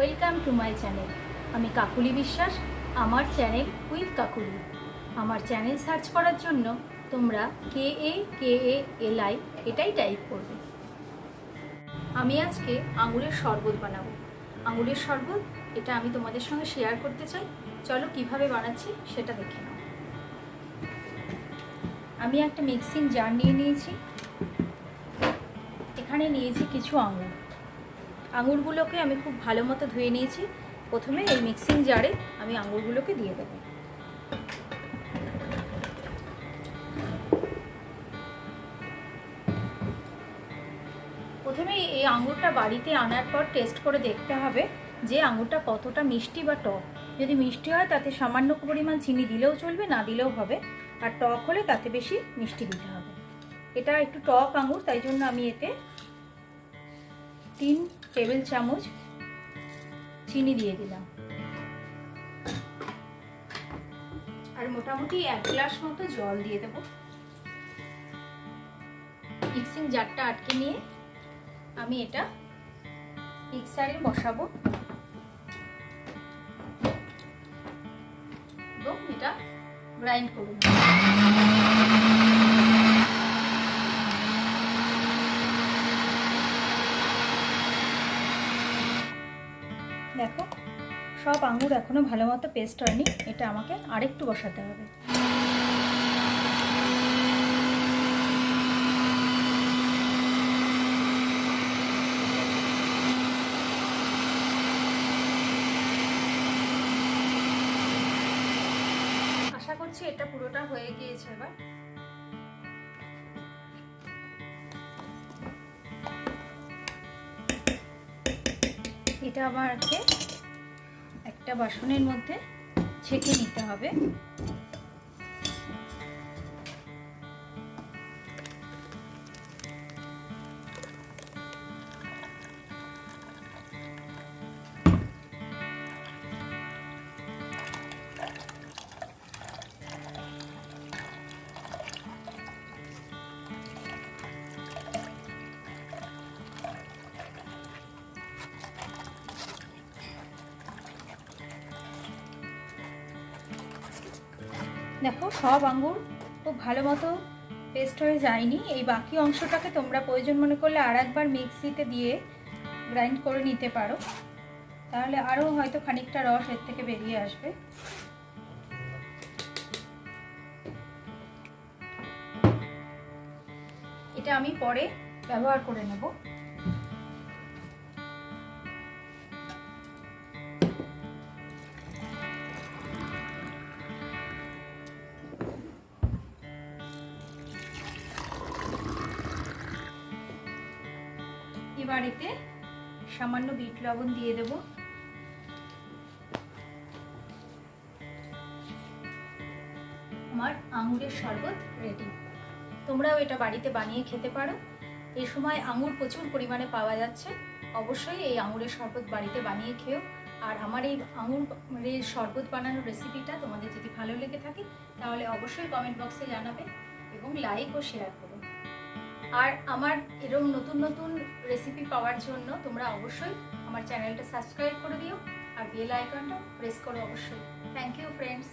Welcome to my channel. আমি কাকুলি বিশ্বাস, আমার চ্যানেল উইথ কাকুলি। আমার চ্যানেল সার্চ করার জন্য তোমরা KAKALI এটাই টাইপ করবে। আমি আজকে আঙুরের শরবত বানাবো। আঙুরের শরবত এটা আমি তোমাদের সঙ্গে শেয়ার করতে চাই। চলো কিভাবে বানাচ্ছি সেটা দেখে নাও। আমি একটা মিক্সিং জার নিয়ে নিয়েছি। এখানে নিয়েছি কিছু আঙুর। আঙুরগুলোকে আমি খুব ভালো মতো ধুয়ে নিয়েছি। প্রথমে এই মিক্সিং জারে আমি আঙুরগুলোকে দিয়ে দেবো। প্রথমে এই আঙুরটা বাড়িতে আনার পর টেস্ট করে দেখতে হবে যে আঙুরটা কতটা মিষ্টি বা টক। যদি মিষ্টি হয় তাতে সামান্য পরিমাণ চিনি দিলেও চলবে, না দিলেও হবে। আর টক হলে তাতে বেশি মিষ্টি দিতে হবে। এটা একটু টক আঙুর, তাই জন্য আমি এতে 3 টেবিল চামচ চিনি দিয়ে দিলাম। আর মোটামুটি 1 গ্লাস মতো জল দিয়ে দেব। মিক্সিং জারটা আটকে নিয়ে আমি এটা মিক্সারে বসাবো এবং এটা গ্রাইন্ড করে নেব। দেখো, সব আঙুর এখনো ভালো মতো পেস্ট হয়নি, এটা আমাকে আরেকটু বসাতে হবে। আশা করছি এটা পুরোটা হয়ে গিয়েছে। এবার এটা আমাকে একটা বাসনের মধ্যে ছেঁকে নিতে হবে। দেখো, সব আঙ্গুর খুব ভালো মতো পেস্ট হয়ে যায়নি। এই বাকি অংশটাকে তোমরা প্রয়োজন মনে করলে আর একবার মিক্সিতে দিয়ে গ্রাইন্ড করে নিতে পারো, তাহলে আরও হয়তো খানিকটা রস এর থেকে বেরিয়ে আসবে। এটা আমি পরে ব্যবহার করে নেব। এবার এতে সামান্য বিট লবণ দিয়ে দেব। আমার আঙুরের শরবত রেডি। তোমরাও এটা বাড়িতে বানিয়ে খেতে পারো। এই সময় আঙুর প্রচুর পরিমাণে পাওয়া যাচ্ছে। অবশ্যই এই আঙুরের শরবত বাড়িতে বানিয়ে খেও। আর আমার এই আঙুরের শরবত বানানোর রেসিপিটা তোমাদের যদি ভালো লেগে থাকে তাহলে অবশ্যই কমেন্ট বক্সে জানাবে এবং লাইক ও শেয়ার করো। আর আমার এরকম নতুন নতুন রেসিপি পাওয়ার জন্য তোমরা অবশ্যই আমার চ্যানেলটা সাবস্ক্রাইব করে দিও আর বেল আইকনটা প্রেস করো অবশ্যই। Thank you friends.